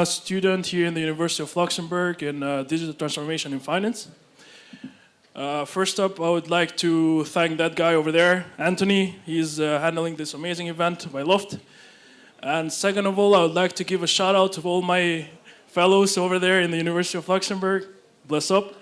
a student here in the University of Luxembourg in digital transformation in finance. First up, I would like to thank that guy over there, Anthony. He's handling this amazing event by LHoFT. And second of all, I would like to give a shout out to all my fellows over there in the University of Luxembourg. Bless up.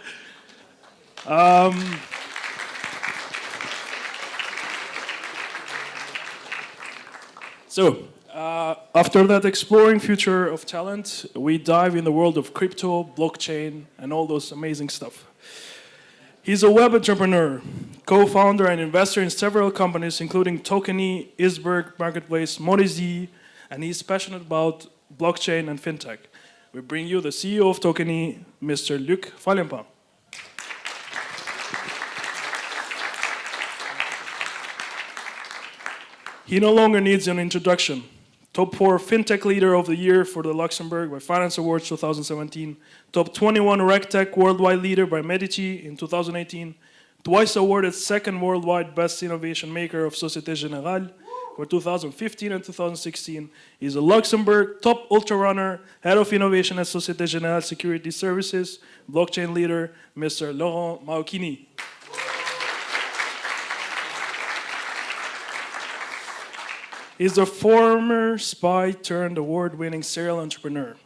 After that exploring future of talent, we dive in the world of crypto, blockchain, and all those amazing stuff. He's a web entrepreneur, co-founder and investor in several companies, including Tokeny, Isberg, Marketplace, Morizi, and he's passionate about blockchain and Fintech. We bring you the CEO of Tokeny, Mr. Luc Falempin. He no longer needs an introduction. Top 4 Fintech Leader of the Year for the Luxembourg by Finance Awards 2017. Top 21 RegTech Worldwide Leader by Medici in 2018. Twice awarded second Worldwide Best Innovation Maker of Sociéte Générale for 2015 and 2016. He's a Luxembourg top ultra runner, head of innovation at Sociéte Générale Security Services, blockchain leader, Mr. Laurent Marochini. He's a former spy turned award-winning serial entrepreneur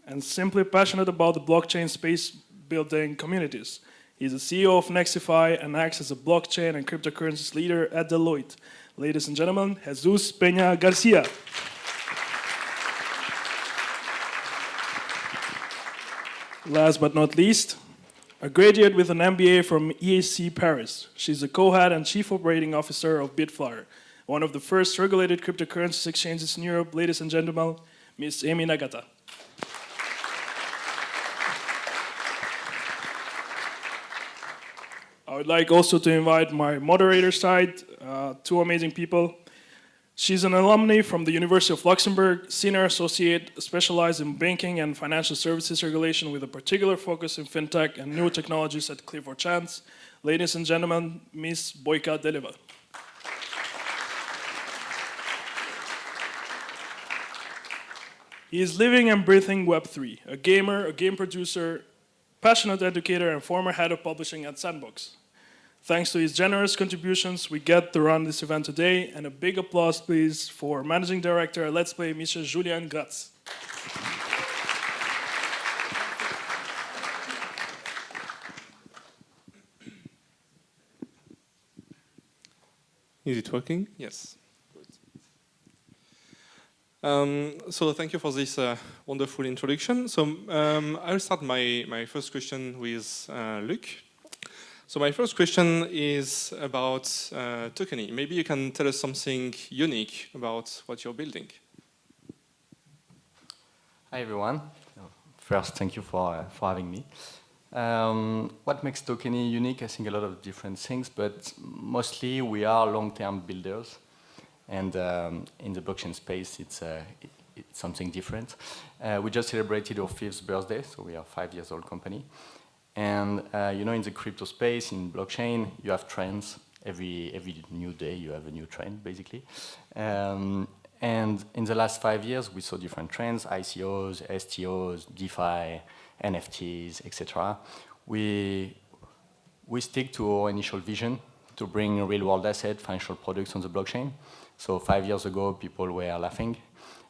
and simply passionate about the blockchain space building communities. He's the CEO of Nexify and acts as a blockchain and cryptocurrencies leader at Deloitte. Ladies and gentlemen, Jesus Pena Garcia. Last but not least, a graduate with an MBA from EAC Paris. She's a co-head and chief operating officer of bitflyer, one of the first regulated cryptocurrencies exchanges in Europe. Ladies and gentlemen, Ms. Amy Nagata. I would like also to invite my moderator side, 2 amazing people. She's an alumni from the University of Luxembourg, senior associate specialized in banking and financial services regulation with a particular focus in fintech and new technologies at Clifford Chance. Ladies and gentlemen, Ms. Boyka Deleva. He is living and breathing Web3, a gamer, a game producer, passionate educator, and former head of publishing at Sandbox. Thanks to his generous contributions, we get to run this event today, and a big applause, please, for Managing Director at Letzplay, Mr. Julien Gratz. Is it working? Yes. So thank you for this wonderful introduction. So I'll start my first question with Luc. So my first question is about Tokeny. Maybe you can tell us something unique about what you're building. Hi everyone. First, thank you for having me. What makes Tokeny unique? I think a lot of different things, but mostly we are long-term builders. And in the blockchain space, it's something different. We just celebrated our 5th birthday, so we are a 5-year-old company. And you know, in the crypto space, in blockchain, you have trends. Every new day, you have a new trend, basically. And in the last 5 years, we saw different trends: ICOs, STOs, DeFi, NFTs, etc. We stick to our initial vision to bring real-world asset, financial products on the blockchain. So 5 years ago, people were laughing,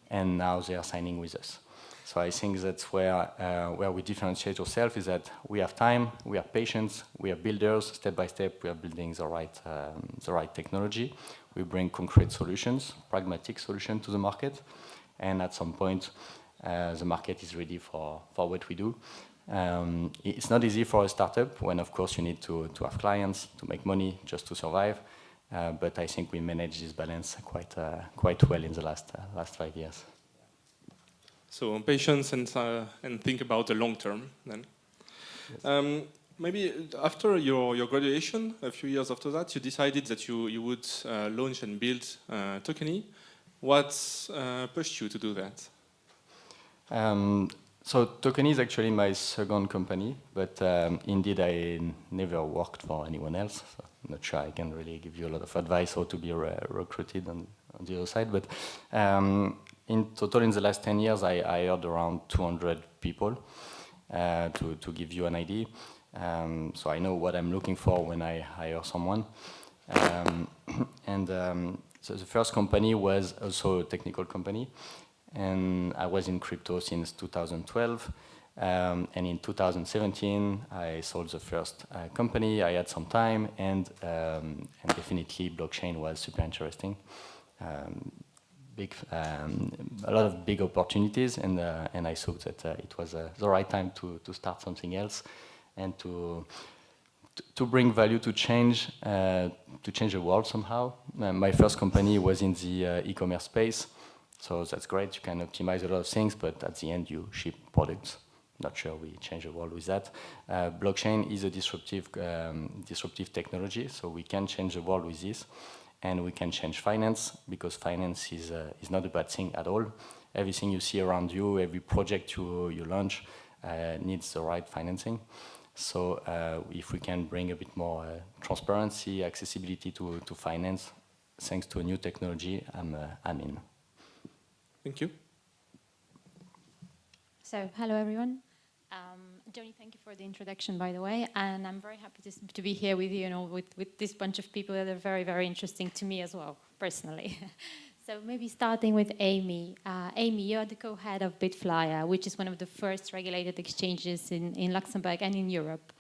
and now they are signing with us. So I think that's where we differentiate ourselves, is that we have time, we have patience, we are builders. Step by step, we are building the right technology. We bring concrete solutions, pragmatic solutions to the market, and at some point, the market is ready for what we do. It's not easy for a startup when, of course, you need to have clients, to make money, just to survive. But I think we manage this balance quite well in the last 5 years. So patience and think about the long term then. Yes. Maybe after your graduation, a few years after that, you decided that you would launch and build Tokeny. What pushed you to do that? So Tokeny is actually my second company, but indeed I never worked for anyone else. So I'm not sure I can really give you a lot of advice how to be recruited on the other side. But in total, in the last 10 years, I hired around 200 people, to give you an idea. So I know what I'm looking for when I hire someone. So the first company was also a technical company, and I was in crypto since 2012. And in 2017, I sold the first company. I had some time, and definitely blockchain was super interesting. A lot of big opportunities, and I saw that it was the right time to start something else, and to bring value, to change the world somehow. My first company was in the e-commerce space, so that's great. You can optimize a lot of things, but at the end you ship products. Not sure we change the world with that. Blockchain is a disruptive technology, so we can change the world with this, and we can change finance, because finance is not a bad thing at all. Everything you see around you, every project you launch, needs the right financing. So if we can bring a bit more transparency, accessibility to finance, thanks to a new technology, I'm in. Thank you. So, hello everyone. Johnny, thank you for the introduction, by the way, and I'm very happy to be here with you, with this bunch of people that are very, very interesting to me as well, personally. So maybe starting with Amy. Amy, you're the co-head of bitflyer, which is one of the first regulated exchanges in Luxembourg and in Europe.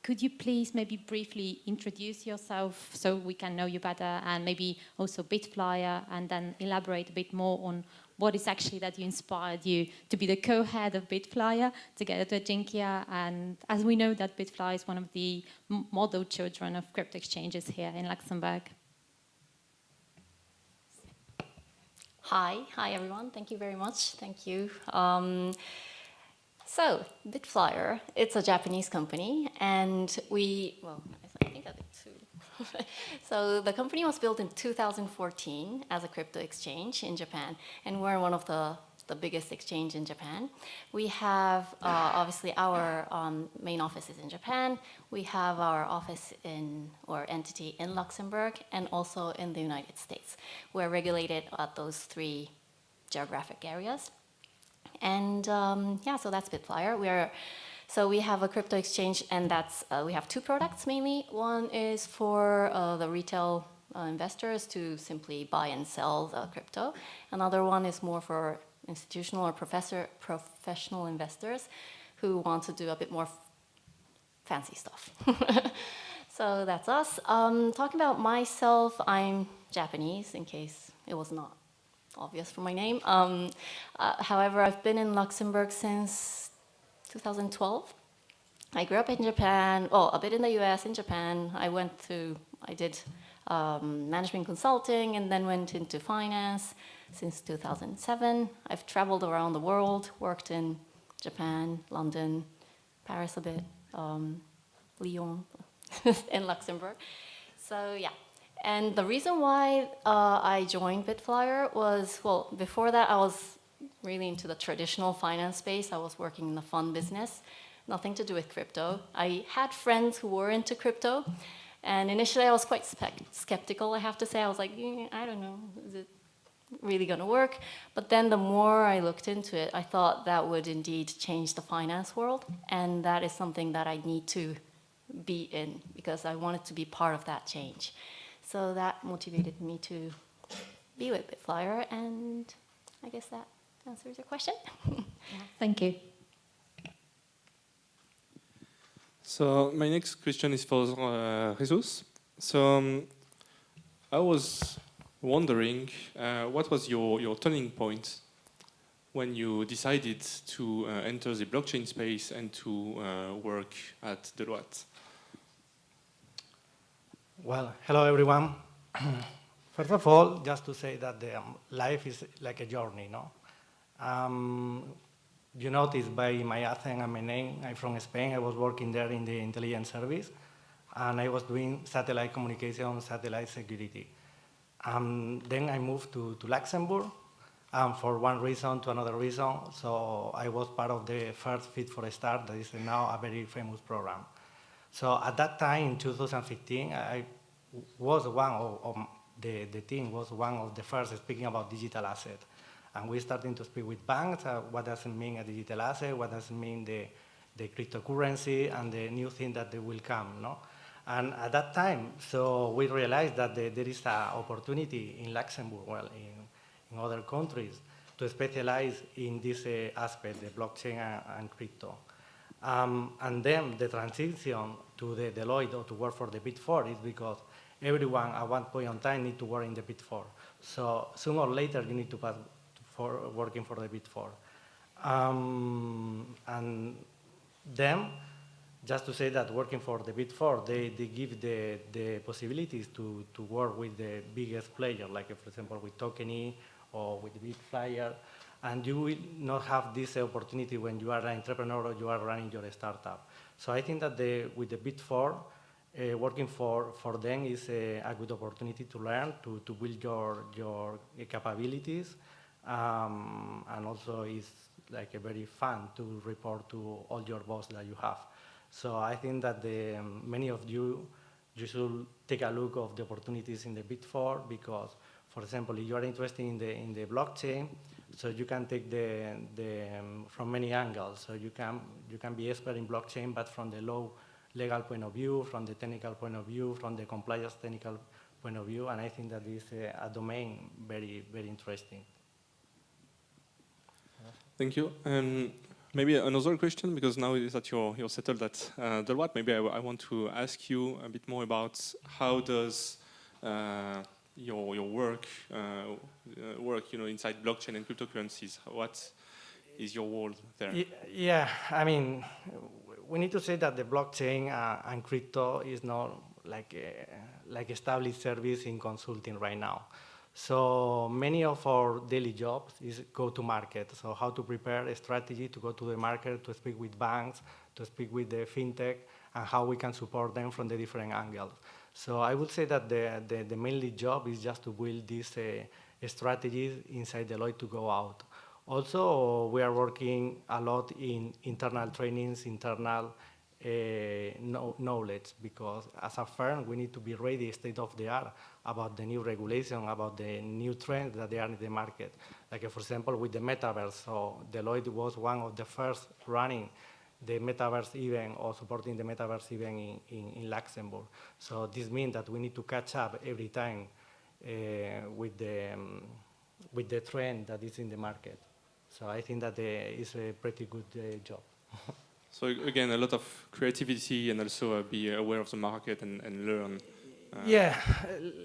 Could you please maybe briefly introduce yourself so we can know you better, and maybe also bitflyer, and then elaborate a bit more on what is actually that inspired you to be the co-head of bitflyer together to Jinkia? And as we know that bitflyer is one of the model children of crypto exchanges here in Luxembourg. Hi everyone. Thank you very much. Thank you. So bitflyer, it's a Japanese company, and I think I did too. So the company was built in 2014 as a crypto exchange in Japan, and we're one of the biggest exchange in Japan. We have, obviously, our main office is in Japan. We have our office or entity in Luxembourg, and also in the United States. We're regulated at those 3 geographic areas. And so that's bitflyer. So we have a crypto exchange, and we have 2 products mainly. One is for the retail investors to simply buy and sell the crypto. Another one is more for institutional or professional investors who want to do a bit more fancy stuff. So that's us. Talking about myself, I'm Japanese, in case it was not obvious from my name. However, I've been in Luxembourg since 2012. I grew up in Japan, a bit in the US, in Japan. I did management consulting, and then went into finance since 2007. I've traveled around the world, worked in Japan, London, Paris a bit, Lyon, in Luxembourg. So yeah. And the reason why I joined bitflyer was, before that I was really into the traditional finance space. I was working in the fund business, nothing to do with crypto. I had friends who were into crypto, and initially I was quite skeptical, I have to say. I was like, I don't know, is it really going to work? But then the more I looked into it, I thought that would indeed change the finance world, and that is something that I need to be in, because I wanted to be part of that change. So that motivated me to be with bitflyer, and I guess that answers your question. Thank you. So my next question is for Jesus. So I was wondering, what was your turning point when you decided to enter the blockchain space and to work at Deloitte? Well, hello everyone. First of all, just to say that life is like a journey, no? You notice by my accent and my name, I'm from Spain. I was working there in the intelligence service, and I was doing satellite communication, satellite security. Then I moved to Luxembourg, for one reason to another reason. So I was part of the first Fit for a Start, that is now a very famous program. So at that time, in 2015, I was one of the team was one of the first speaking about digital asset. And we're starting to speak with banks, what does it mean a digital asset, what does it mean the cryptocurrency and the new thing that they will come, no? And at that time, so we realized that there is an opportunity in Luxembourg, well, in other countries, to specialize in this aspect, the blockchain and crypto. And then the transition to the Deloitte or to work for the Big Four is because everyone at one point in time need to work in the Big Four. So sooner or later you need to pass for working for the Big Four. And then, just to say that working for the Big Four, they give the possibilities to work with the biggest player, like for example with Tokeny or with bitflyer, and you will not have this opportunity when you are an entrepreneur or you are running your startup. So I think that with the Big Four, working for them is a good opportunity to learn, to build your capabilities, and also is like a very fun to report to all your boss that you have. So I think that many of you should take a look of the opportunities in the Big Four because, for example, if you are interested in the blockchain, so you can take from many angles. So you can be expert in blockchain, but from the low legal point of view, from the technical point of view, from the compliance technical point of view, and I think that is a domain very, very interesting. Thank you. Maybe another question, because now that you're settled at Deloitte, maybe I want to ask you a bit more about how does your work inside blockchain and cryptocurrencies. What is your role there? Yeah, I mean, we need to say that the blockchain and crypto is not like established service in consulting right now. So many of our daily jobs is go to market. So how to prepare a strategy to go to the market, to speak with banks, to speak with the fintech, and how we can support them from the different angles. So I would say that the mainly job is just to build these strategies inside Deloitte to go out. Also, we are working a lot in internal trainings, internal knowledge, because as a firm, we need to be ready, state of the art, about the new regulation, about the new trends that they are in the market. Like, for example, with the metaverse, so Deloitte was one of the first running the metaverse event or supporting the metaverse event in Luxembourg. So this means that we need to catch up every time with the trend that is in the market. So I think that it's a pretty good job. So again, a lot of creativity and also be aware of the market and learn. Yeah,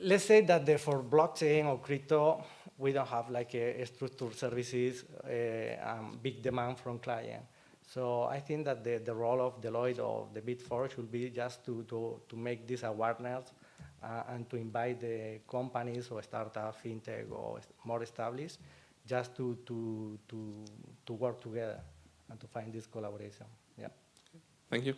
let's say that for blockchain or crypto, we don't have like a structured services, big demand from clients. So I think that the role of Deloitte or the Big Four should be just to make this awareness and to invite the companies or startup, fintech or more established, just to work together and to find this collaboration. Yeah. Thank you.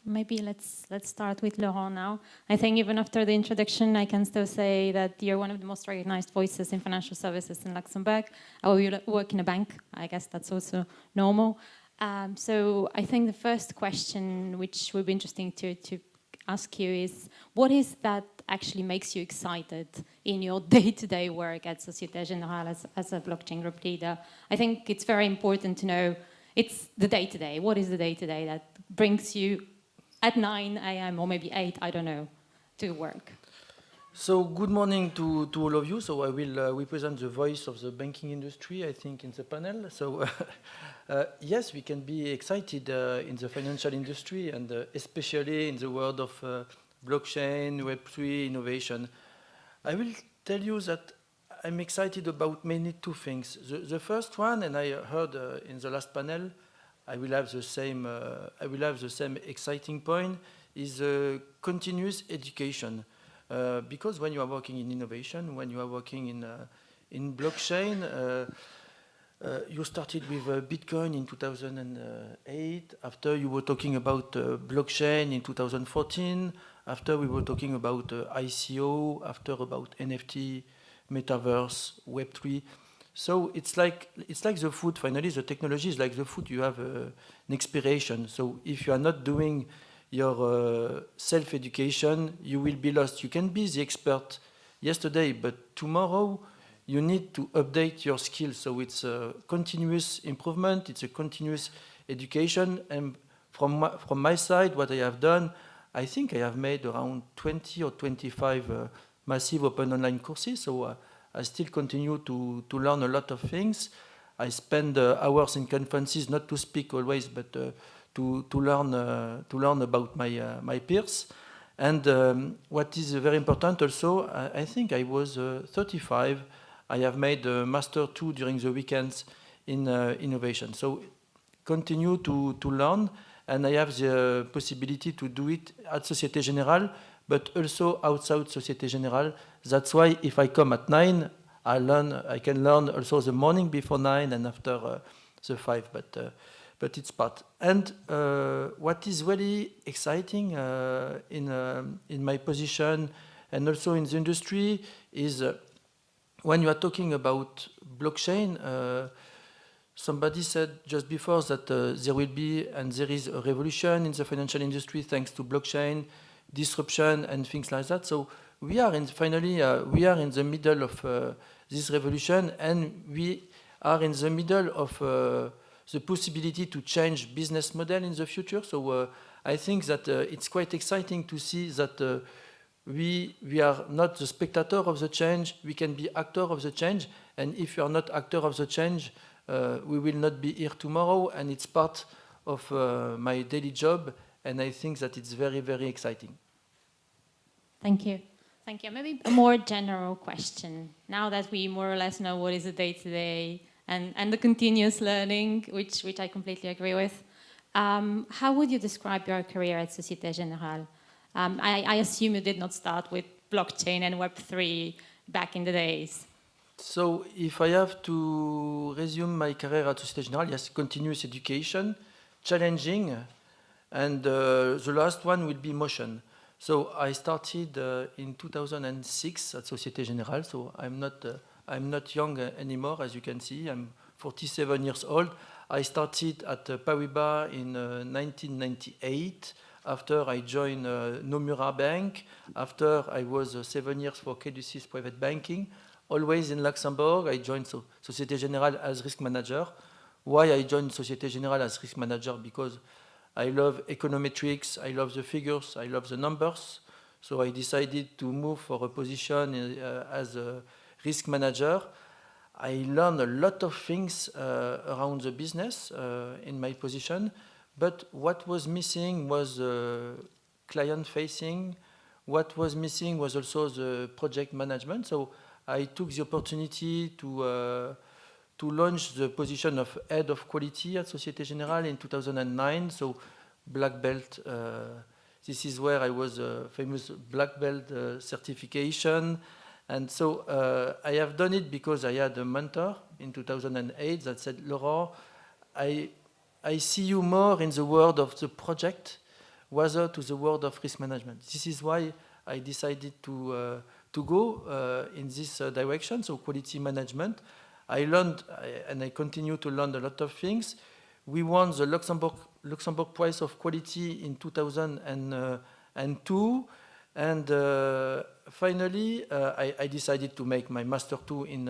Maybe let's start with Laurent now. I think even after the introduction, I can still say that you're one of the most recognized voices in financial services in Luxembourg. You work in a bank. I guess that's also normal. So I think the first question, which would be interesting to ask you, is what is that actually makes you excited in your day-to-day work at Sociéte Générale as a blockchain group leader? I think it's very important to know it's the day-to-day. What is the day-to-day that brings you at 9 a.m. or maybe 8, I don't know, to work? So good morning to all of you. So I will represent the voice of the banking industry, I think, in the panel. So yes, we can be excited in the financial industry and especially in the world of blockchain, Web3, innovation. I will tell you that I'm excited about mainly two things. The first one, and I heard in the last panel, I will have the same exciting point, is continuous education. Because when you are working in innovation, when you are working in blockchain, you started with Bitcoin in 2008. After you were talking about blockchain in 2014. After we were talking about ICO. After about NFT, metaverse, Web3. So it's like the food. Finally, the technology is like the food. You have an expiration. So if you are not doing your self-education, you will be lost. You can be the expert yesterday, but tomorrow you need to update your skills. So it's a continuous improvement, it's a continuous education. And from my side, what I have done, I think I have made around 20 or 25 massive open online courses. So I still continue to learn a lot of things. I spend hours in conferences, not to speak always, but to learn about my peers. And what is very important also, I think I was 35. I have made a Master 2 during the weekends in innovation. So continue to learn, and I have the possibility to do it at Société Générale, but also outside Société Générale. That's why if I come at 9, I can learn also the morning before 9 and after the 5, but it's part. And what is really exciting in my position and also in the industry is when you are talking about blockchain, somebody said just before that there will be and there is a revolution in the financial industry thanks to blockchain, disruption and things like that. So we are in the middle of this revolution, and we are in the middle of the possibility to change business model in the future. So I think that it's quite exciting to see that we are not the spectator of the change, we can be actor of the change, and if you are not actor of the change, we will not be here tomorrow, and it's part of my daily job, and I think that it's very, very exciting. Thank you. Thank you. Maybe a more general question. Now that we more or less know what is the day-to-day and the continuous learning, which I completely agree with, how would you describe your career at Société Générale? I assume you did not start with blockchain and Web3 back in the days. So if I have to resume my career at Société Générale, yes, continuous education, challenging, and the last one will be motion. So I started in 2006 at Société Générale, so I'm not young anymore, as you can see. I'm 47 years old. I started at Paribas in 1998. After I joined Nomura Bank. After I was 7 years for Credit Suisse Private Banking. Always in Luxembourg. I joined Société Générale as risk manager. Why I joined Société Générale as risk manager? Because I love econometrics, I love the figures, I love the numbers. So I decided to move for a position as a risk manager. I learned a lot of things around the business in my position, but what was missing was client-facing. What was missing was also the project management. So I took the opportunity to launch the position of head of quality at Société Générale in 2009. So black belt. This is where I was famous black belt certification. And so I have done it because I had a mentor in 2008 that said, Laurent, I see you more in the world of the project rather to the world of risk management. This is why I decided to go in this direction, so quality management. I learned, and I continue to learn a lot of things. We won the Luxembourg Prize of Quality in 2002. And finally, I decided to make my Master 2 in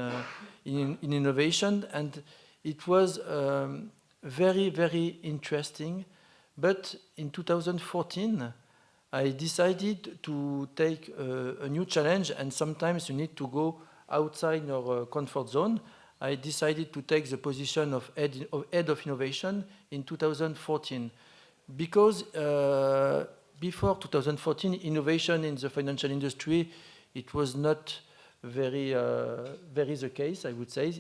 innovation, and it was very, very interesting. But in 2014, I decided to take a new challenge, and sometimes you need to go outside your comfort zone. I decided to take the position of head of innovation in 2014 because before 2014, innovation in the financial industry, it was not very the case, I would say.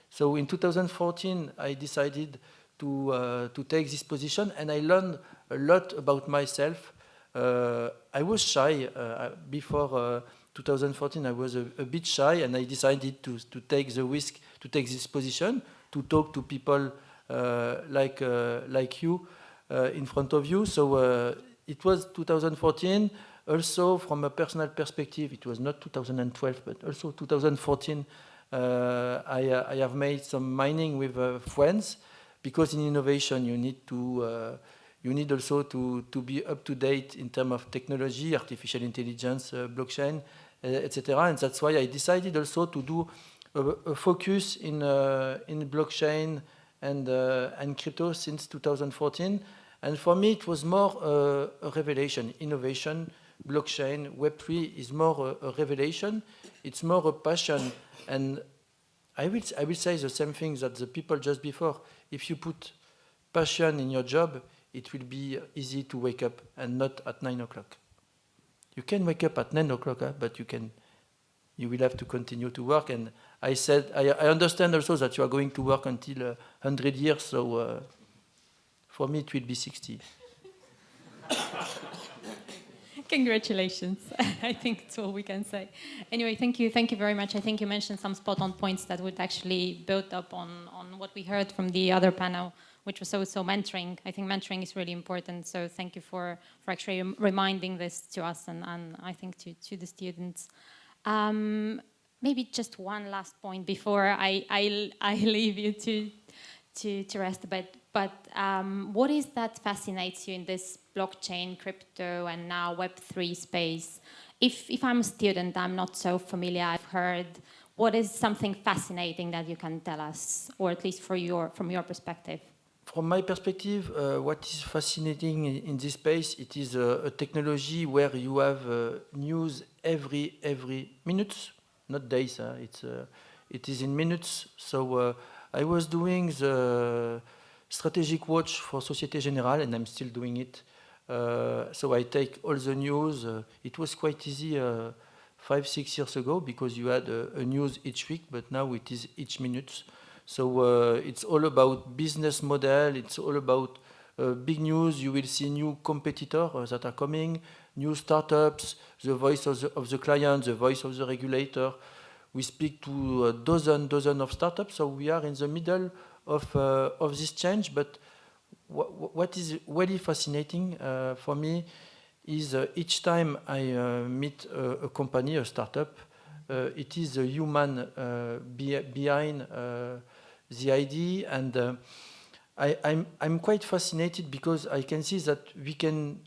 So in 2014, I decided to take this position, and I learned a lot about myself. I was shy before 2014. I was a bit shy, and I decided to take the risk to take this position, to talk to people like you in front of you. So it was 2014. Also, from a personal perspective, it was not 2012, but also 2014. I have made some mining with friends, because in innovation you need to you need also to be up to date in terms of technology, artificial intelligence, blockchain, etc. And that's why I decided also to do a focus in blockchain and crypto since 2014. And for me, it was more a revelation, innovation, blockchain, Web3 is more a revelation. It's more a passion. And I will say the same thing that the people just before. If you put passion in your job, it will be easy to wake up and not at 9 o'clock. You can wake up at 9 o'clock, but you will have to continue to work. And I said, I understand also that you are going to work until 100 years, so for me it will be 60. Congratulations. I think that's all we can say. Anyway, thank you very much. I think you mentioned some spot-on points that would actually build up on what we heard from the other panel, which was also mentoring. I think mentoring is really important, so thank you for actually reminding this to us and I think to the students. Maybe just one last point before I leave you to rest a bit. But what is that fascinates you in this blockchain, crypto, and now Web3 space? If I'm a student, I'm not so familiar, I've heard, what is something fascinating that you can tell us, or at least from your perspective? From my perspective, what is fascinating in this space, it is a technology where you have news every minutes, not days. It is in minutes. So I was doing the strategic watch for Sociéte Générale, and I'm still doing it. So I take all the news. It was quite easy 5-6 years ago because you had a news each week, but now it is each minute. So it's all about business model. It's all about big news. You will see new competitors that are coming, new startups, the voice of the client, the voice of the regulator. We speak to a dozen of startups. So we are in the middle of this change. But what is really fascinating for me is each time I meet a company, a startup, it is a human behind the idea, and I'm quite fascinated because I can see that we can,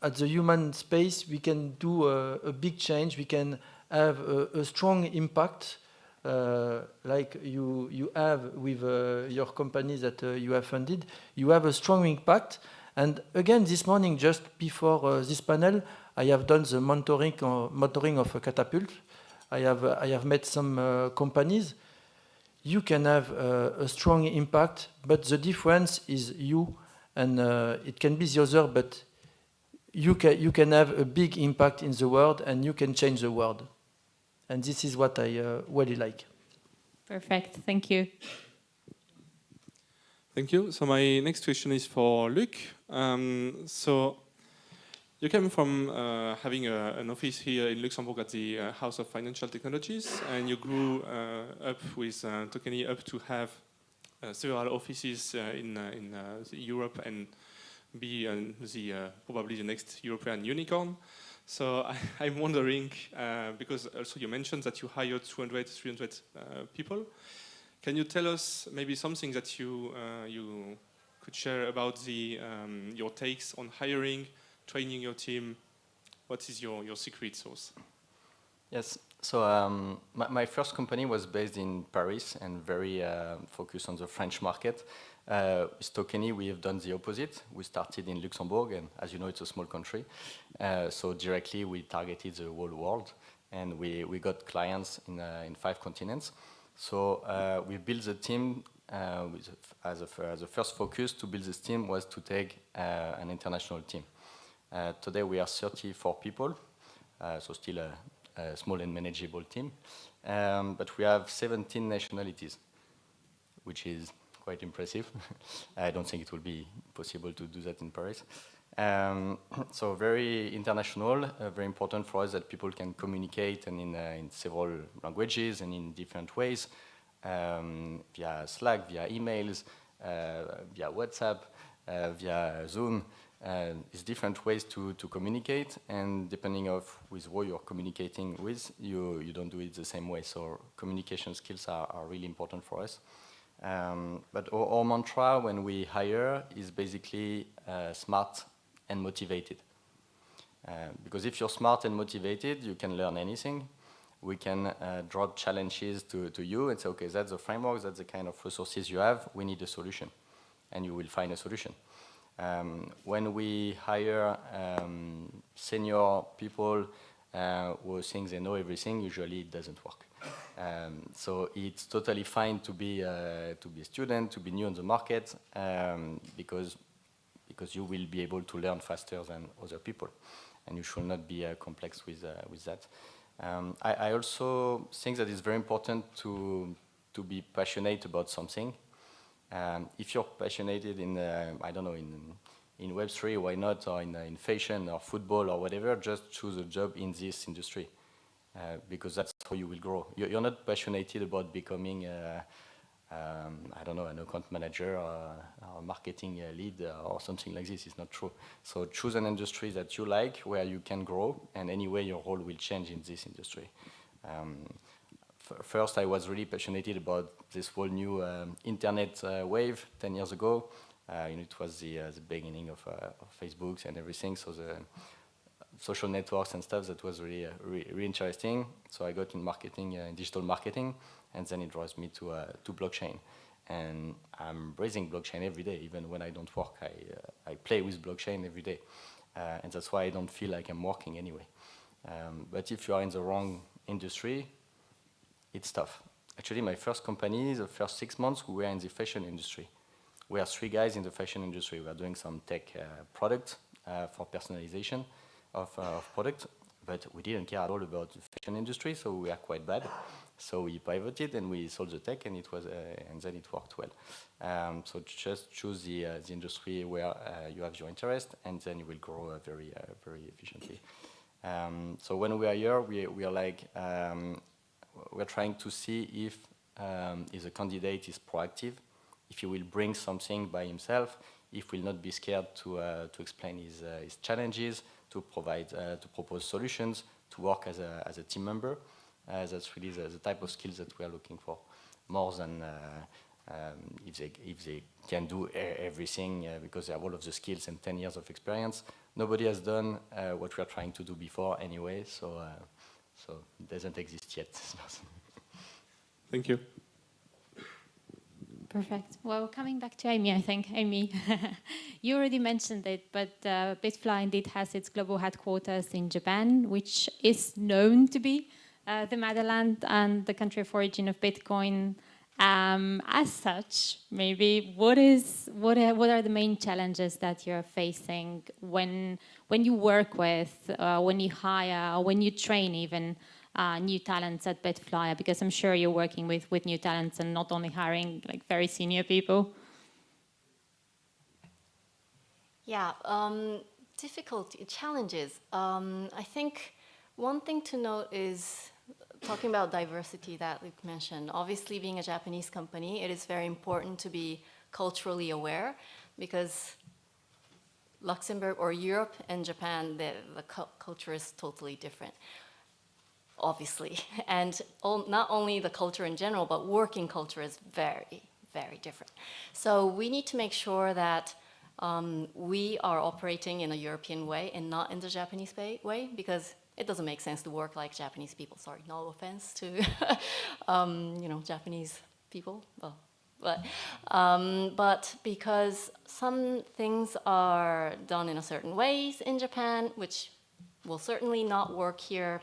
at the human space, we can do a big change. We can have a strong impact, like you have with your company that you have funded. You have a strong impact. And again, this morning, just before this panel, I have done the mentoring of a catapult. I have met some companies. You can have a strong impact, but the difference is you, and it can be the other, but you can have a big impact in the world, and you can change the world. And this is what I really like. Perfect. Thank you. Thank you. So my next question is for Luc. So you came from having an office here in Luxembourg at the House of Financial Technologies, and you grew up with Tokeny up to have several offices in Europe and be probably the next European unicorn. So I'm wondering, because also you mentioned that you hired 200, 300 people. Can you tell us maybe something that you could share about your takes on hiring, training your team? What is your secret sauce? Yes. So my first company was based in Paris and very focused on the French market. With Tokeny, we have done the opposite. We started in Luxembourg, and as you know, it's a small country. So directly, we targeted the whole world, and we got clients in 5 continents. So we built the team as a first focus to build this team was to take an international team. Today we are 34 people, so still a small and manageable team. But we have 17 nationalities, which is quite impressive. I don't think it will be possible to do that in Paris. So very international, very important for us that people can communicate and in several languages and in different ways, via Slack, via emails, via WhatsApp, via Zoom. It's different ways to communicate, and depending of with who you're communicating with, you don't do it the same way. So communication skills are really important for us. But our mantra when we hire is basically smart and motivated. Because if you're smart and motivated, you can learn anything. We can drop challenges to you and say, okay, that's the framework, that's the kind of resources you have, we need a solution. And you will find a solution. When we hire senior people who think they know everything, usually it doesn't work. So it's totally fine to be a student, to be new on the market, because you will be able to learn faster than other people. And you should not be complex with that. I also think that it's very important to be passionate about something. If you're passionate in, I don't know, in Web3, why not, or in fashion or football or whatever, just choose a job in this industry, because that's how you will grow. You're not passionate about becoming, I don't know, an account manager or a marketing lead or something like this. It's not true. So choose an industry that you like, where you can grow, and anyway your role will change in this industry. First, I was really passionate about this whole new internet wave 10 years ago. It was the beginning of Facebook and everything, so the social networks and stuff, that was really, really interesting. So I got in marketing, in digital marketing, and then it draws me to blockchain. And I'm raising blockchain every day. Even when I don't work, I play with blockchain every day. And that's why I don't feel like I'm working anyway. But if you are in the wrong industry, it's tough. Actually, my first company, the first 6 months, we were in the fashion industry. We are 3 guys in the fashion industry. We are doing some tech product for personalization of product, but we didn't care at all about the fashion industry, so we are quite bad. So we pivoted and we sold the tech, and and then it worked well. So just choose the industry where you have your interest, and then you will grow very efficiently. So when we are here, we are like, we're trying to see if the candidate is proactive, if he will bring something by himself, if he will not be scared to explain his challenges, to propose solutions, to work as a team member. That's really the type of skills that we are looking for, more than if they can do everything because they have all of the skills and 10 years of experience. Nobody has done what we are trying to do before anyway, so it doesn't exist yet. Thank you. Perfect. Well, coming back to Amy, I think. Amy, you already mentioned it, but bitflyer indeed has its global headquarters in Japan, which is known to be the motherland and the country of origin of Bitcoin. As such, maybe what are the main challenges that you're facing when you work with, when you hire, or when you train even new talents at bitflyer? Because I'm sure you're working with new talents and not only hiring like very senior people. Yeah, difficulty, challenges. I think one thing to note is talking about diversity that Luc mentioned. Obviously, being a Japanese company, it is very important to be culturally aware, because Luxembourg or Europe and Japan, the culture is totally different, obviously. And not only the culture in general, but working culture is very, very different. So we need to make sure that we are operating in a European way and not in the Japanese way, because it doesn't make sense to work like Japanese people. Sorry, no offense to Japanese people. Well, but because some things are done in a certain ways in Japan, which will certainly not work here.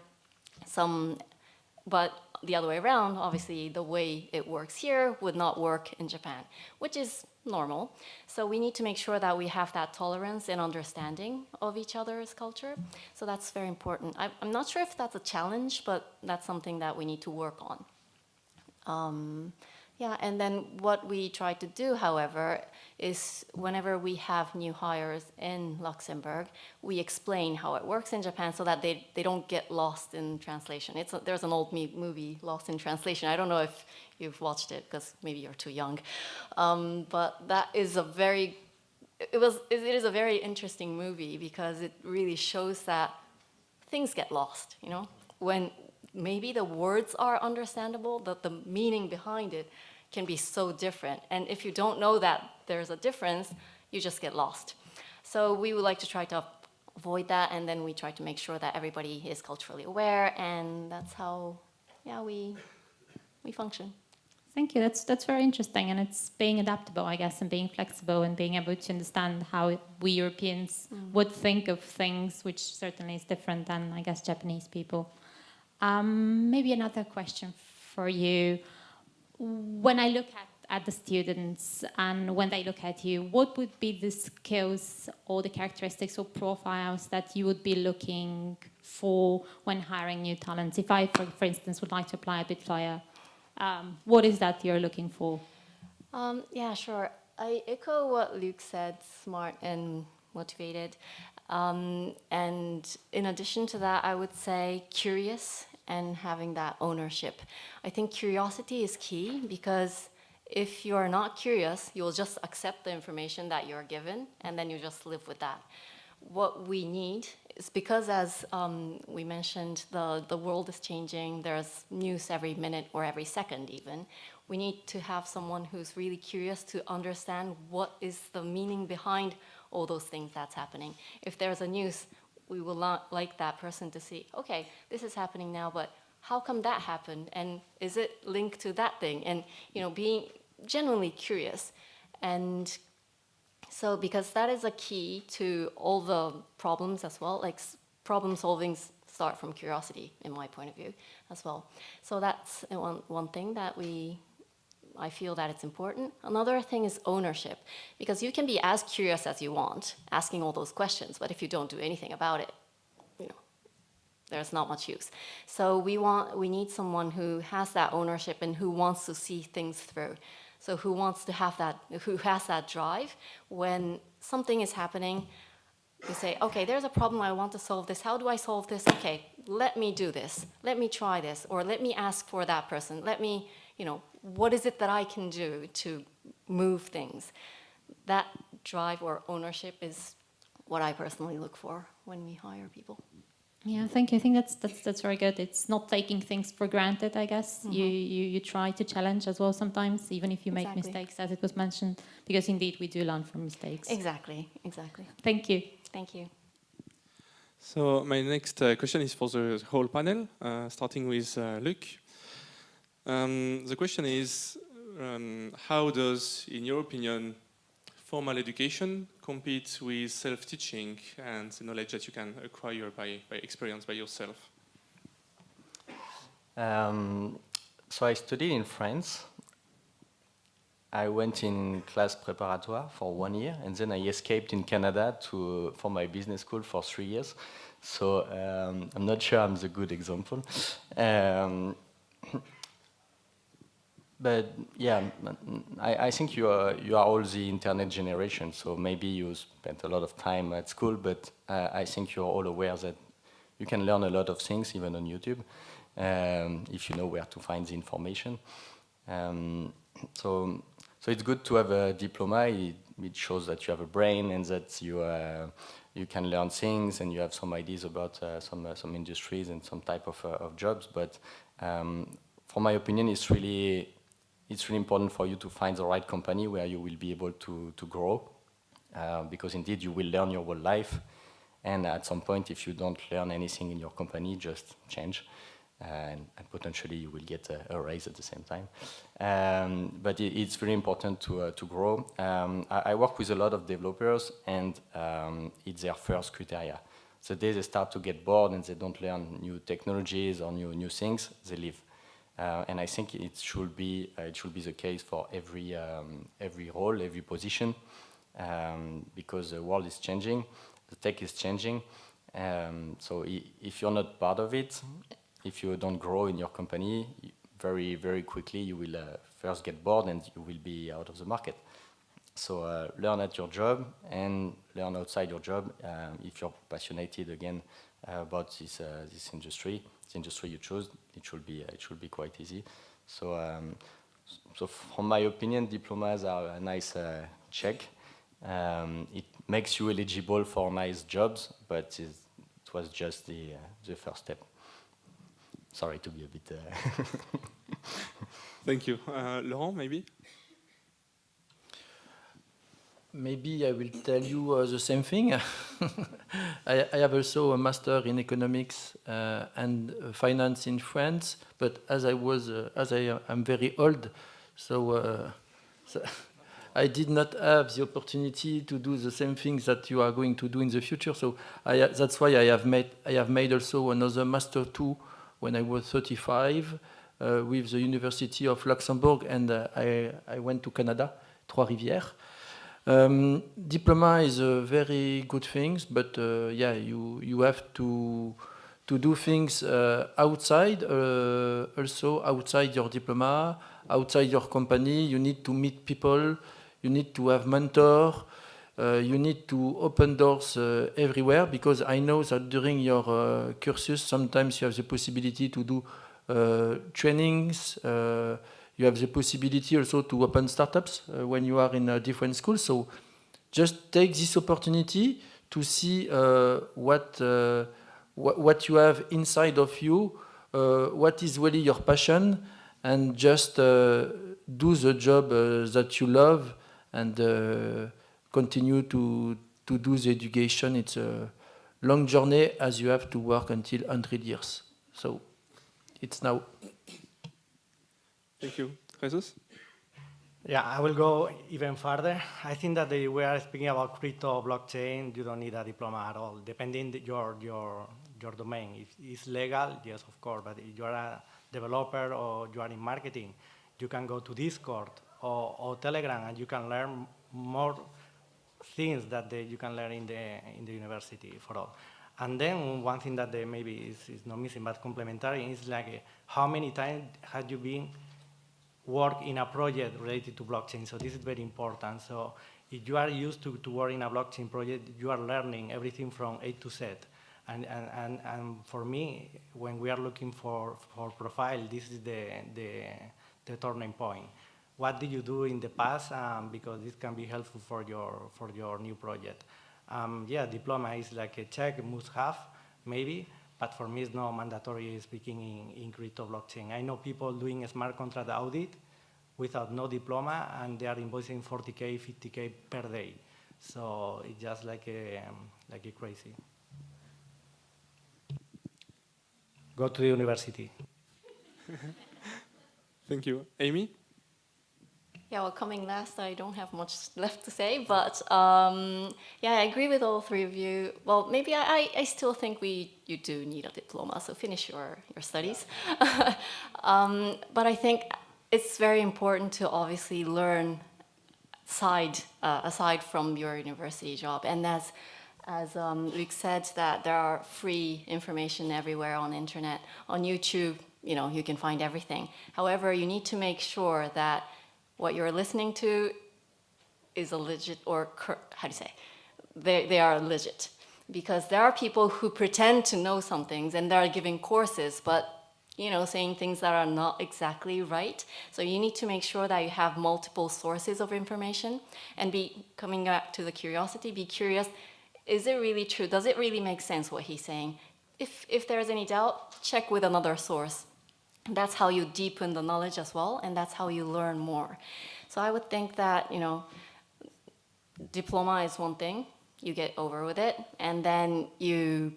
But the other way around, obviously, the way it works here would not work in Japan, which is normal. So we need to make sure that we have that tolerance and understanding of each other's culture. So that's very important. I'm not sure if that's a challenge, but that's something that we need to work on. Yeah, and then what we try to do, however, is whenever we have new hires in Luxembourg, we explain how it works in Japan so that they don't get lost in translation. There's an old movie, Lost in Translation. I don't know if you've watched it, because maybe you're too young. But that is it is a very interesting movie, because it really shows that things get lost, when maybe the words are understandable, but the meaning behind it can be so different. And if you don't know that there's a difference, you just get lost. So we would like to try to avoid that, and then we try to make sure that everybody is culturally aware, and that's how, yeah, we function. Thank you. That's very interesting, and it's being adaptable, I guess, and being flexible and being able to understand how we Europeans would think of things, which certainly is different than, I guess, Japanese people. Maybe another question for you. When I look at the students and when they look at you, what would be the skills or the characteristics or profiles that you would be looking for when hiring new talents? If I, for instance, would like to apply a bitflyer, what is that you're looking for? Yeah, sure. I echo what Luc said, smart and motivated. And in addition to that, I would say curious and having that ownership. I think curiosity is key, because if you're not curious, you'll just accept the information that you're given, and then you just live with that. What we need is, because as we mentioned, the world is changing, there's news every minute or every second even, we need to have someone who's really curious to understand what is the meaning behind all those things that's happening. If there's a news, we will not like that person to see, okay, this is happening now, but how come that happened? And is it linked to that thing? And, you know, being genuinely curious. And so, because that is a key to all the problems as well, like problem solving start from curiosity, in my point of view, as well. So that's one thing that I feel that it's important. Another thing is ownership, because you can be as curious as you want, asking all those questions, but if you don't do anything about it, you know, there's not much use. So we need someone who has that ownership and who wants to see things through. So who wants to have that, who has that drive when something is happening, you say, okay, there's a problem, I want to solve this. How do I solve this? Okay, let me do this. Let me try this, or let me ask for that person. Let me, you know, what is it that I can do to move things? That drive or ownership is what I personally look for when we hire people. Yeah, thank you. I think that's very good. It's not taking things for granted, I guess. Mm-hmm. You try to challenge as well sometimes, even if you make Exactly. mistakes, as it was mentioned, because indeed we do learn from mistakes. Exactly. Thank you. Thank you. So my next question is for the whole panel, starting with Luc. The question is, how does, in your opinion, formal education compete with self-teaching and the knowledge that you can acquire by experience by yourself? So I studied in France. I went in class préparatoire for 1 year, and then I escaped in Canada for my business school for 3 years. So I'm not sure I'm the good example. But yeah, I think you are all the internet generation, so maybe you spent a lot of time at school, but I think you're all aware that you can learn a lot of things, even on YouTube, if you know where to find the information. So it's good to have a diploma. It shows that you have a brain and that you can learn things and you have some ideas about some industries and some type of jobs. But from my opinion, it's really important for you to find the right company where you will be able to grow, because indeed you will learn your whole life, and at some point, if you don't learn anything in your company, just change, and potentially you will get a raise at the same time. But it's very important to grow. I work with a lot of developers, and it's their first criteria. The day they start to get bored and they don't learn new technologies or new things, they leave. And I think it should be the case for every role, every position, because the world is changing, the tech is changing. So if you're not part of it, if you don't grow in your company, very, very quickly you will first get bored and you will be out of the market. So learn at your job and learn outside your job if you're passionate again about this industry. The industry you choose, it should be quite easy. So from my opinion, diplomas are a nice check. It makes you eligible for nice jobs, but it was just the first step. Sorry to be a bit Thank you. Laurent, maybe? Maybe I will tell you the same thing. I have also a master in economics and finance in France, but as I am very old, so I did not have the opportunity to do the same things that you are going to do in the future. So that's why I have made also another master 2 when I was 35 with the University of Luxembourg, and I went to Canada, Trois-Rivières. Diploma is a very good thing, but yeah, you have to do things outside, also outside your diploma, outside your company. You need to meet people, you need to have mentor, you need to open doors everywhere, because I know that during your cursus, sometimes you have the possibility to do trainings, you have the possibility also to open startups when you are in different schools. So just take this opportunity to see what you have inside of you, what is really your passion, and just do the job that you love, and continue to do the education. It's a long journey, as you have to work until 100 years. So it's now. Thank you. Jesus? Yeah, I will go even further. I think that we are speaking about crypto blockchain. You don't need a diploma at all, depending your domain. If it's legal, yes, of course. But if you are a developer or you are in marketing, you can go to Discord or Telegram, and you can learn more things that you can learn in the university for all. And then one thing that maybe is not missing but complementary is like how many times have you been work in a project related to blockchain? So this is very important. So if you are used to work in a blockchain project, you are learning everything from A to Z. And for me, when we are looking for profile, this is the turning point. What did you do in the past? Because this can be helpful for your new project. Yeah, diploma is like a check, must have, maybe. But for me, it's not mandatory speaking in crypto blockchain. I know people doing a smart contract audit without no diploma, and they are invoicing 40K, 50K per day. So it's just like a crazy. Go to the university. Thank you. Amy? Yeah, well, coming last, I don't have much left to say, but yeah, I agree with all three of you. Well, maybe I still think you do need a diploma, so finish your studies. But I think it's very important to obviously learn aside from your university job, and as Luc said, that there are free information everywhere on the internet, on YouTube. You can find everything. However, you need to make sure that what you're listening to is a legit, or how do you say, they are legit. Because there are people who pretend to know some things and they're giving courses, but saying things that are not exactly right. So you need to make sure that you have multiple sources of information, and coming back to the curiosity, be curious, is it really true? Does it really make sense what he's saying? If there's any doubt, check with another source. That's how you deepen the knowledge as well, and that's how you learn more. So I would think that, diploma is one thing, you get over with it, and then you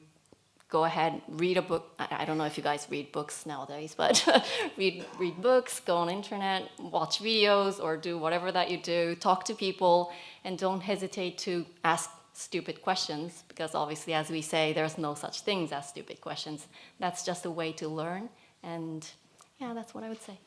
go ahead, read a book. I don't know if you guys read books nowadays, but read books, go on internet, watch videos, or do whatever that you do, talk to people, and don't hesitate to ask stupid questions, because obviously, as we say, there's no such things as stupid questions. That's just a way to learn. And yeah, that's what I would say.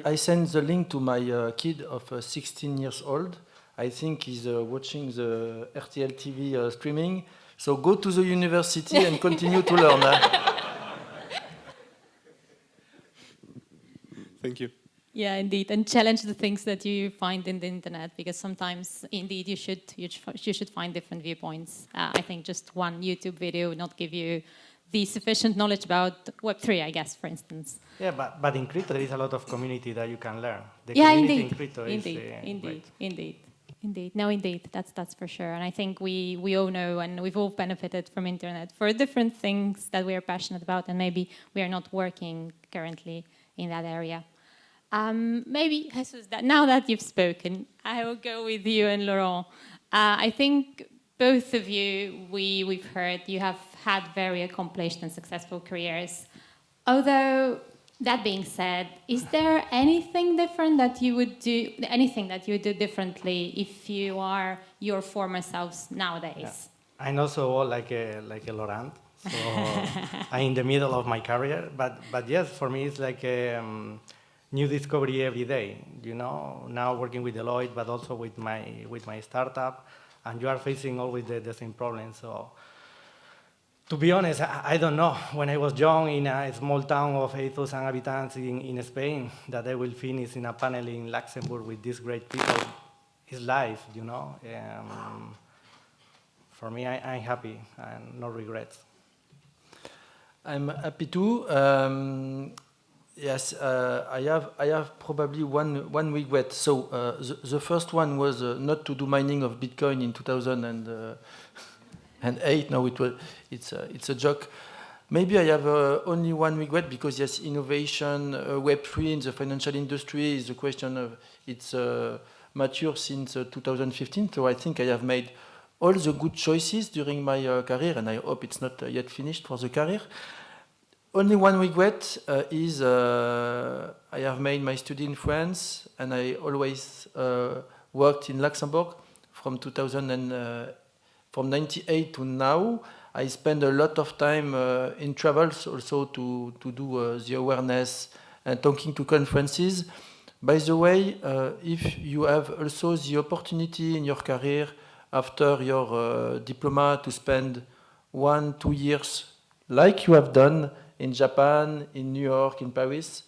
I sent the link to my kid of 16 years old. I think he's watching the RTL TV streaming. So go to the university and continue to learn. Thank you. Yeah, indeed, and challenge the things that you find in the internet, because sometimes, indeed, you should find different viewpoints. I think just one YouTube video would not give you the sufficient knowledge about Web3, I guess, for instance. Yeah, but in crypto there is a lot of community that you can learn. The Yeah, community indeed. in crypto Indeed. No, indeed, that's for sure. And I think we all know, and we've all benefited from internet for different things that we are passionate about, and maybe we are not working currently in that area. Maybe, Jesus, now that you've spoken, I will go with you and Laurent. I think both of you, we've heard, you have had very accomplished and successful careers. Although, that being said, is there anything different that you would do, anything that you would do differently if you are your former selves nowadays? Yeah. I'm also old like a Laurent, so I'm in the middle of my career. But yes, for me it's like a new discovery every day. You know, now working with Deloitte, but also with my startup, and you are facing always the same problem. So, to be honest, I don't know. When I was young in a small town of 8,000 inhabitants in Spain, that I will finish in a panel in Luxembourg with these great people, is life, you know. For me, I'm happy and no regrets. I'm happy too. Yes, I have probably one regret. So the first one was not to do mining of Bitcoin in 2008. No, it's a joke. Maybe I have only one regret because yes, innovation, Web3 in the financial industry is a question of it's mature since 2015. So I think I have made all the good choices during my career, and I hope it's not yet finished for the career. Only one regret is I have made my study in France, and I always worked in Luxembourg from 98 to now. I spend a lot of time in travels also to do the awareness and talking to conferences. By the way, if you have also the opportunity in your career after your diploma to spend 1-2 years like you have done in Japan, in New York, in Paris,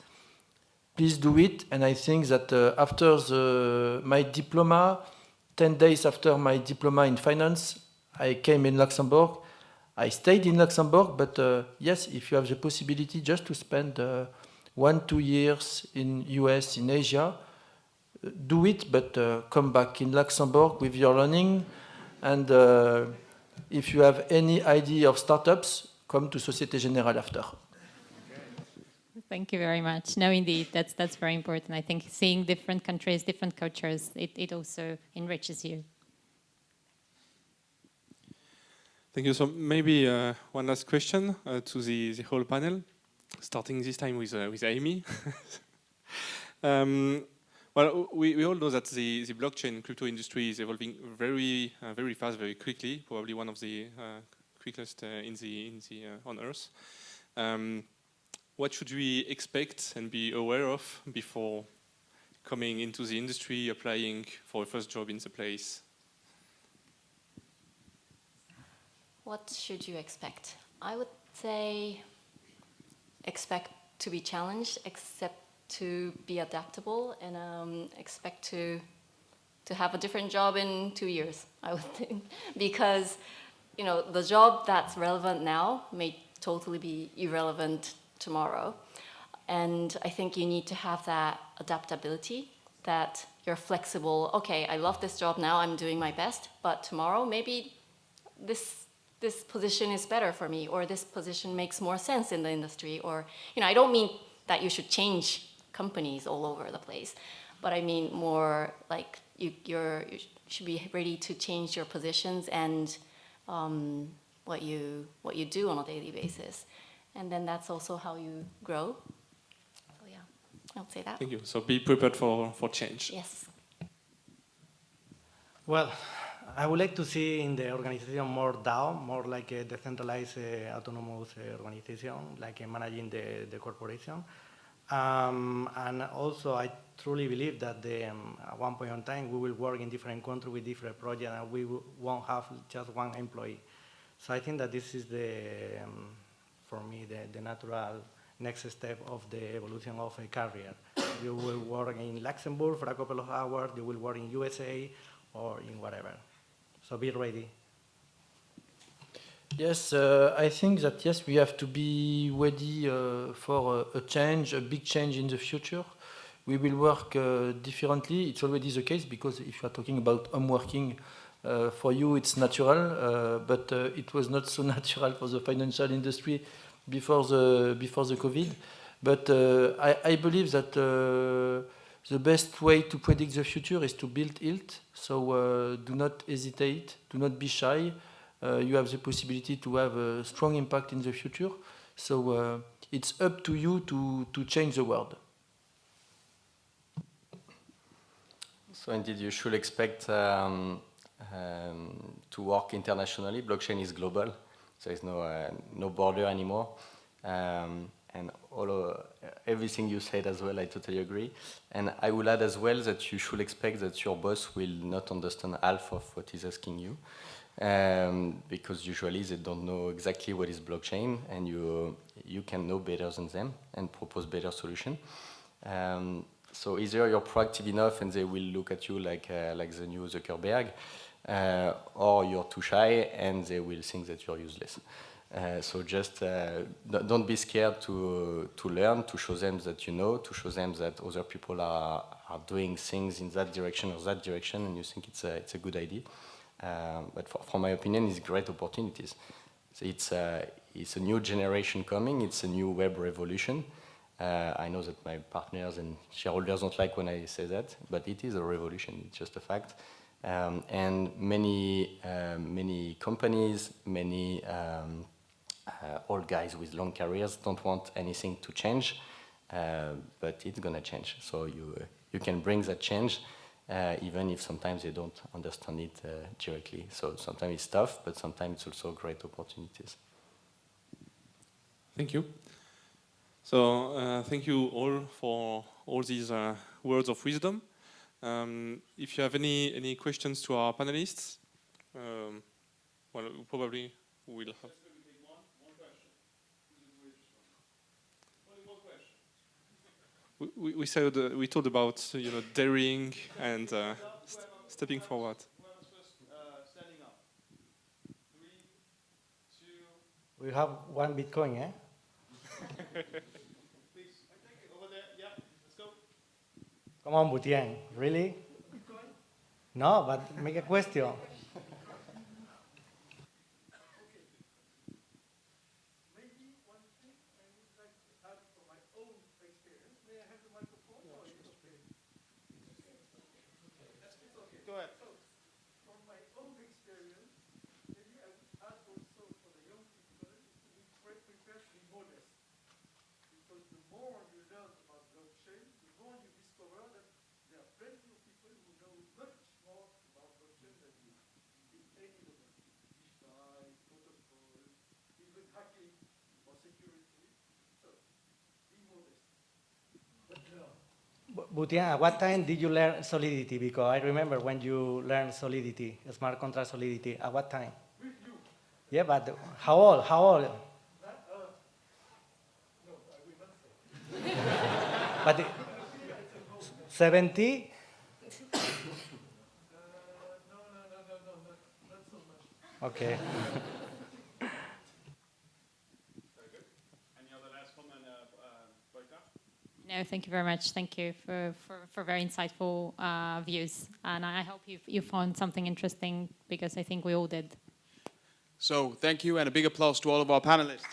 please do it. And I think that after my diploma, 10 days after my diploma in finance, I came in Luxembourg. I stayed in Luxembourg, but yes, if you have the possibility just to spend 1-2 years in US, in Asia, do it, but come back in Luxembourg with your learning. And if you have any idea of startups, come to Sociéte Générale after. Thank you very much. No, indeed, that's very important. I think seeing different countries, different cultures, it also enriches you. Thank you. So maybe one last question to the whole panel, starting this time with Amy. Well, we all know that the blockchain crypto industry is evolving very fast, very quickly. Probably one of the quickest on Earth. What should we expect and be aware of before coming into the industry, applying for a first job in the place? What should you expect? I would say expect to be challenged, expect to be adaptable, and expect to have a different job in 2 years, I would think. Because, you know, the job that's relevant now may totally be irrelevant tomorrow. And I think you need to have that adaptability, that you're flexible. Okay, I love this job now, I'm doing my best, but tomorrow maybe this position is better for me, or this position makes more sense in the industry, or, you know, I don't mean that you should change companies all over the place, but I mean more like you should be ready to change your positions and what you do on a daily basis, and then that's also how you grow. So yeah, I would say that. Thank you. So be prepared for change. Yes. Well, I would like to see in the organization more DAO, more like a decentralized autonomous organization, like managing the corporation. And also, I truly believe that at one point in time, we will work in different countries with different projects, and we won't have just one employee. So I think that this is for me, the natural next step of the evolution of a career. You will work in Luxembourg for a couple of hours, you will work in USA or in whatever. So be ready. Yes, I think that yes, we have to be ready for a change, a big change in the future. We will work differently. It's already the case because if you are talking about home working, for you it's natural, but it was not so natural for the financial industry before the COVID. But I believe that the best way to predict the future is to build it. So do not hesitate, do not be shy. You have the possibility to have a strong impact in the future. So it's up to you to change the world. So indeed, you should expect to work internationally. Blockchain is global. There is no border anymore. And everything you said as well, I totally agree. And I will add as well that you should expect that your boss will not understand half of what he's asking you. Because usually they don't know exactly what is blockchain, and you can know better than them and propose better solution. So either you're proactive enough and they will look at you like the new Zuckerberg, or you're too shy and they will think that you're useless. So just don't be scared to learn, to show them that you know, to show them that other people are doing things in that direction or that direction, and you think it's a good idea. But from my opinion, it's great opportunities. So it's a new generation coming. It's a new web revolution. I know that my partners and shareholders don't like when I say that, but it is a revolution. It's just a fact. And many companies, many old guys with long careers don't want anything to change, but it's gonna change. So you can bring that change, even if sometimes they don't understand it directly. So sometimes it's tough, but sometimes it's also great opportunities. Thank you. So thank you all for all these words of wisdom. If you have any questions to our panelists, well, probably we'll have. We said we talked about daring and stepping forward. Standing up. 3, 2. We have 1 Bitcoin, eh? Please, over there. Yeah, let's go. Come on, Butian. Really? Bitcoin? No, but make a question. Butian, at what time did you learn Solidity? Because I remember when you learned Solidity, smart contract Solidity. At what time? With you. Yeah, but how old? How old? No, I will not say. But 70? No, not so much. Okay. No, thank you very much. Thank you for very insightful views. And I hope you found something interesting, because I think we all did. So thank you, and a big applause to all of our panelists.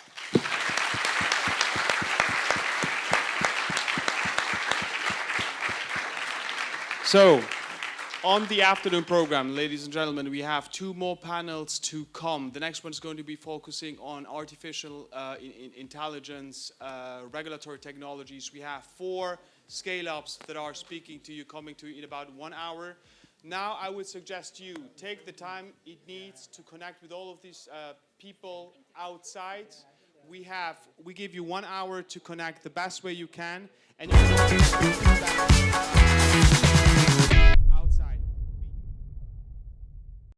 So, on the afternoon program, ladies and gentlemen, we have 2 more panels to come. The next one is going to be focusing on artificial intelligence, regulatory technologies. We have 4 scale-ups that are speaking to you, coming to you in about 1 hour. Now, I would suggest you take the time it needs to connect with all of these people outside. We give you 1 hour to connect the best way you can, and you can